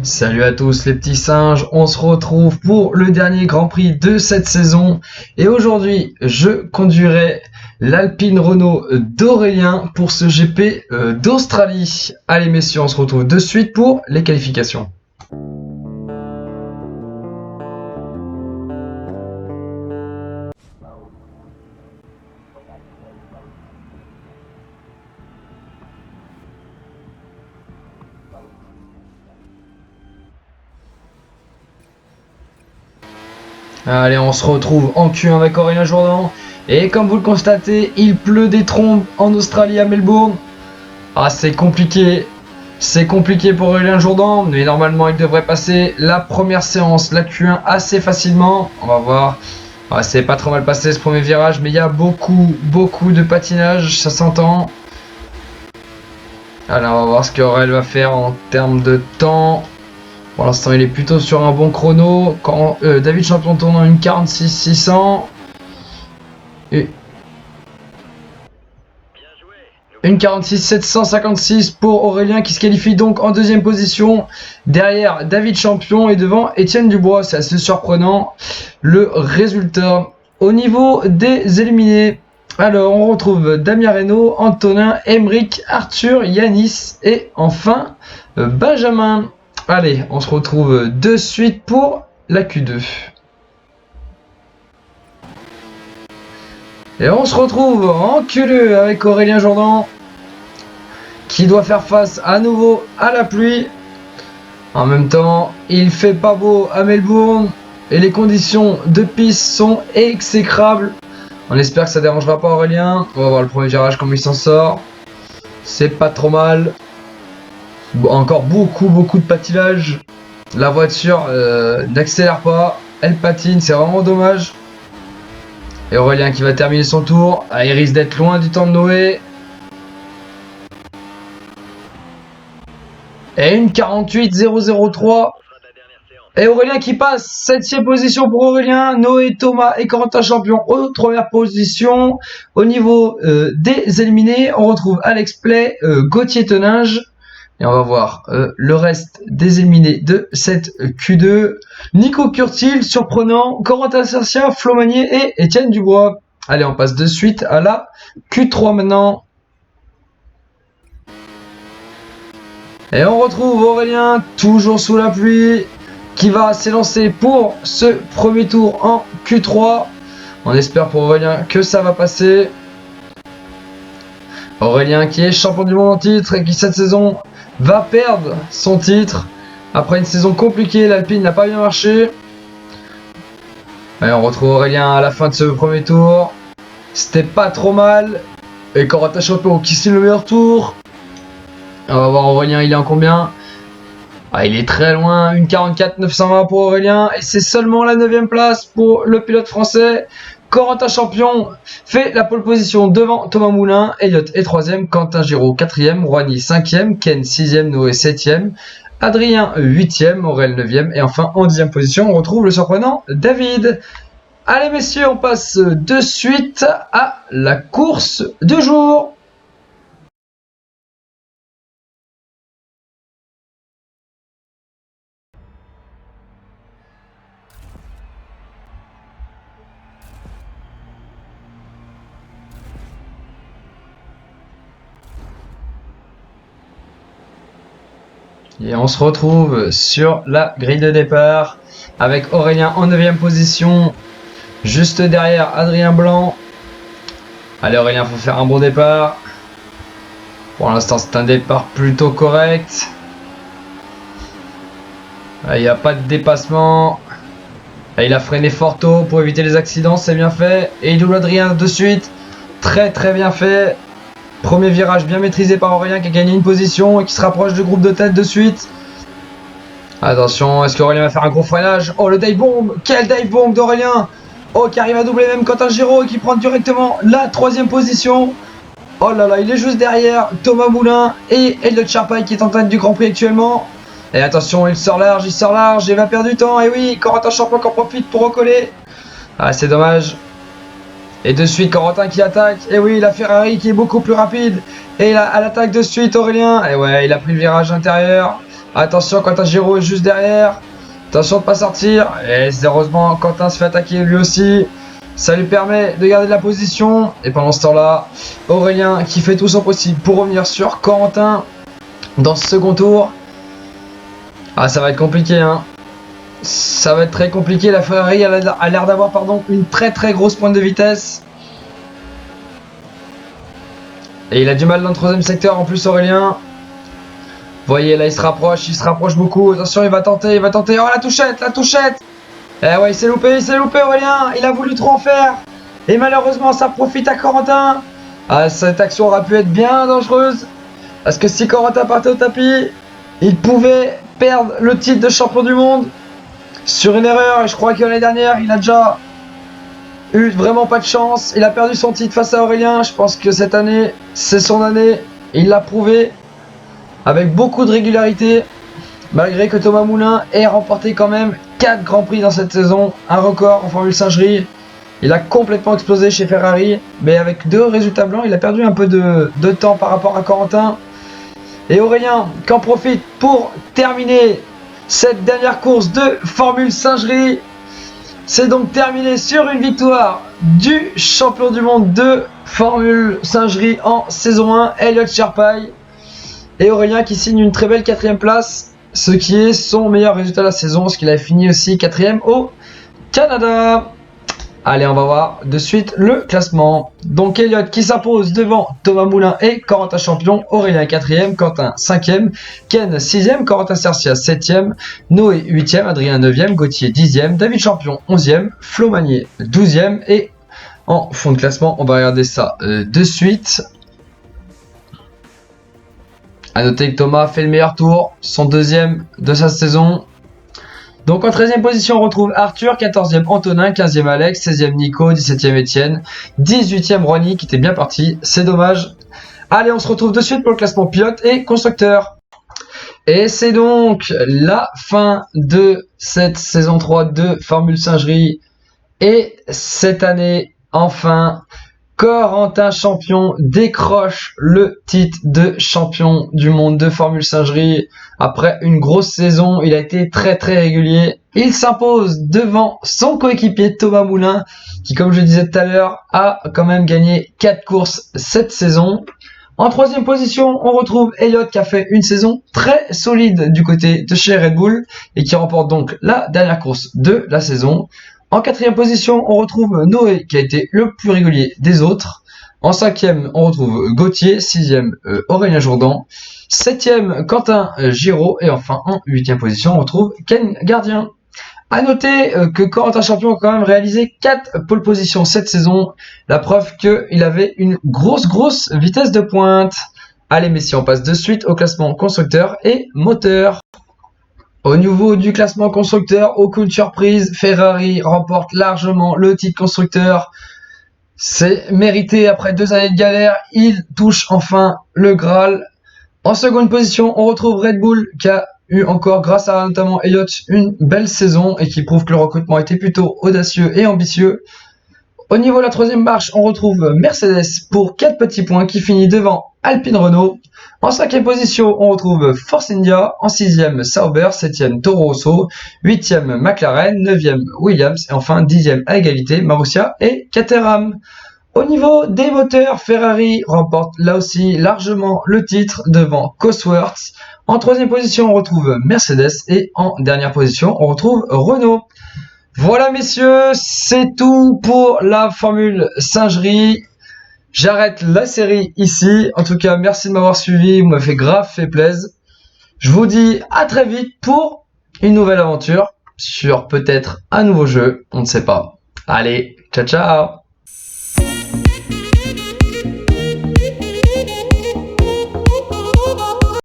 Salut à tous les petits singes, on se retrouve pour le dernier Grand Prix de cette saison et aujourd'hui je conduirai l'Alpine Renault d'Aurélien pour ce GP d'Australie. Allez messieurs, on se retrouve de suite pour les qualifications. Allez, on se retrouve en Q1 avec Aurélien Jourdan. Et comme vous le constatez, il pleut des trombes en Australie à Melbourne. Ah, c'est compliqué. C'est compliqué pour Aurélien Jourdan, mais normalement il devrait passer la première séance, la Q1, assez facilement. On va voir. Ah, c'est pas trop mal passé ce premier virage, mais il y a beaucoup de patinage, ça s'entend. Alors on va voir ce qu'Aurélien va faire en termes de temps. Pour l'instant, il est plutôt sur un bon chrono. Quand David Champion tourne en une 46 600. Et une 46 756 pour Aurélien qui se qualifie donc en deuxième position. Derrière David Champion et devant Étienne Dubois. C'est assez surprenant le résultat. Au niveau des éliminés, alors on retrouve Damien Reynaud, Antonin, Emeric, Arthur, Yanis et enfin Benjamin. Allez, on se retrouve de suite pour la Q2. Et on se retrouve en Q2 avec Aurélien Jourdan qui doit faire face à nouveau à la pluie. En même temps, il fait pas beau à Melbourne et les conditions de piste sont exécrables. On espère que ça dérangera pas Aurélien. On va voir le premier virage comment il s'en sort. C'est pas trop mal. Encore beaucoup de patinage. La voiture n'accélère pas, elle patine, c'est vraiment dommage. Et Aurélien qui va terminer son tour. Ah, il risque d'être loin du temps de Noé. Et une 48 003. Et Aurélien qui passe 7ème position pour Aurélien. Noé, Thomas et Corentin Champion aux premières positions. Au niveau des éliminés, on retrouve Alex Play, Gauthier Teninge. Et on va voir le reste des éliminés de cette Q2. Nico Curtil, surprenant. Corentin Sercia, Flo Magnier et Étienne Dubois. Allez, on passe de suite à la Q3 maintenant. Et on retrouve Aurélien, toujours sous la pluie, qui va s'élancer pour ce premier tour en Q3. On espère pour Aurélien que ça va passer. Aurélien qui est champion du monde en titre et qui cette saison va perdre son titre. Après une saison compliquée, l'Alpine n'a pas bien marché. Allez, on retrouve Aurélien à la fin de ce premier tour. C'était pas trop mal. Et Corentin Champion qui signe le meilleur tour. On va voir Aurélien, il est en combien? Ah, il est très loin, une 44 920 pour Aurélien. Et c'est seulement la 9ème place pour le pilote français. Corentin Champion fait la pole position devant Thomas Moulin. Elliott est 3ème, Quentin Giraud 4ème, Roigny 5ème, Ken 6ème, Noé 7ème, Adrien 8ème, Aurel 9ème et enfin en 10ème position on retrouve le surprenant David. Allez messieurs, on passe de suite à la course du jour. Et on se retrouve sur la grille de départ avec Aurélien en 9ème position. Juste derrière Adrien Blanc. Allez Aurélien, faut faire un bon départ. Pour l'instant c'est un départ plutôt correct. Il n'y a pas de dépassement. Il a freiné fort tôt pour éviter les accidents, c'est bien fait. Et il double Adrien de suite. Très bien fait. Premier virage bien maîtrisé par Aurélien qui a gagné une position et qui se rapproche du groupe de tête de suite. Attention, est-ce qu'Aurélien va faire un gros freinage? Oh le dive bomb! Quel dive bomb d'Aurélien! Oh qui arrive à doubler même Quentin Giraud et qui prend directement la 3ème position. Oh là là, il est juste derrière Thomas Moulin et Elliott Charpay qui est en tête du Grand Prix actuellement. Et attention, il sort large et va perdre du temps. Et oui, Corentin Champion qui en profite pour recoller. Ah c'est dommage. Et de suite Corentin qui attaque. Et oui, la Ferrari qui est beaucoup plus rapide. Et là, à l'attaque de suite Aurélien. Et ouais, il a pris le virage intérieur. Attention, Quentin Giraud est juste derrière. Attention de ne pas sortir. Et heureusement, Quentin se fait attaquer lui aussi. Ça lui permet de garder de la position. Et pendant ce temps-là, Aurélien qui fait tout son possible pour revenir sur Corentin dans ce second tour. Ah, ça va être compliqué, hein. Ça va être très compliqué. La Ferrari a l'air d'avoir une très très grosse pointe de vitesse. Et il a du mal dans le troisième secteur en plus, Aurélien. Vous voyez, là il se rapproche beaucoup. Attention, il va tenter. Oh, la touchette. Eh ouais, il s'est loupé Aurélien. Il a voulu trop en faire. Et malheureusement, ça profite à Corentin. Ah, cette action aura pu être bien dangereuse. Parce que si Corentin partait au tapis, il pouvait perdre le titre de champion du monde. Sur une erreur, et je crois que l'année dernière, il a déjà eu vraiment pas de chance. Il a perdu son titre face à Aurélien. Je pense que cette année, c'est son année. Il l'a prouvé avec beaucoup de régularité. Malgré que Thomas Moulin ait remporté quand même 4 Grands Prix dans cette saison. Un record en Formule Singerie. Il a complètement explosé chez Ferrari. Mais avec 2 résultats blancs, il a perdu un peu de temps par rapport à Corentin. Et Aurélien qu'en profite pour terminer cette dernière course de Formule Singerie. C'est donc terminé sur une victoire du champion du monde de Formule Singerie en saison 1, Elliott Sherpai. Et Aurélien qui signe une très belle 4ème place, ce qui est son meilleur résultat de la saison, parce qu'il a fini aussi 4ème au Canada. Allez, on va voir de suite le classement. Donc Elliott qui s'impose devant Thomas Moulin et Corentin Champion. Aurélien 4ème, Quentin 5ème, Ken 6ème, Corentin Cercia 7ème, Noé 8ème, Adrien 9ème, Gauthier 10ème, David Champion 11ème, Flo Magnier 12ème. Et en fond de classement, on va regarder ça de suite. A noter que Thomas fait le meilleur tour, son 2ème de sa saison. Donc en 13ème position, on retrouve Arthur, 14ème Antonin, 15ème Alex, 16ème Nico, 17ème Etienne, 18ème Ronny qui était bien parti, c'est dommage. Allez, on se retrouve de suite pour le classement pilote et constructeur. Et c'est donc la fin de cette saison 3 de Formule Singerie. Et cette année, enfin, Corentin Champion décroche le titre de champion du monde de Formule Singerie. Après une grosse saison, il a été très très régulier. Il s'impose devant son coéquipier Thomas Moulin, qui comme je le disais tout à l'heure, a quand même gagné 4 courses cette saison. En 3ème position, on retrouve Elliott qui a fait une saison très solide du côté de chez Red Bull et qui remporte donc la dernière course de la saison. En 4ème position, on retrouve Noé qui a été le plus régulier des autres. En 5ème, on retrouve Gauthier. 6ème, Aurélien Jourdan. 7ème, Quentin Giraud. Et enfin, en 8ème position, on retrouve Ken Gardien. A noter que Corentin Champion a quand même réalisé 4 pole positions cette saison. La preuve qu'il avait une grosse vitesse de pointe. Allez messieurs, on passe de suite au classement constructeur et moteur. Au niveau du classement constructeur, aucune surprise, Ferrari remporte largement le titre constructeur. C'est mérité après 2 années de galère, il touche enfin le Graal. En seconde position, on retrouve Red Bull qui a eu encore, grâce à notamment Elliott, une belle saison et qui prouve que le recrutement était plutôt audacieux et ambitieux. Au niveau de la 3ème marche, on retrouve Mercedes pour 4 petits points qui finit devant Alpine Renault. En 5ème position, on retrouve Force India. En 6ème, Sauber. 7ème, Toro Rosso. 8ème, McLaren. 9ème, Williams. Et enfin, 10ème à égalité, Marussia et Caterham. Au niveau des moteurs, Ferrari remporte là aussi largement le titre devant Cosworth. En 3ème position, on retrouve Mercedes. Et en dernière position, on retrouve Renault. Voilà messieurs, c'est tout pour la Formule Singerie. J'arrête la série ici. En tout cas, merci de m'avoir suivi. Vous m'avez fait grave fait plaisir. Je vous dis à très vite pour une nouvelle aventure sur peut-être un nouveau jeu. On ne sait pas. Allez, ciao ciao.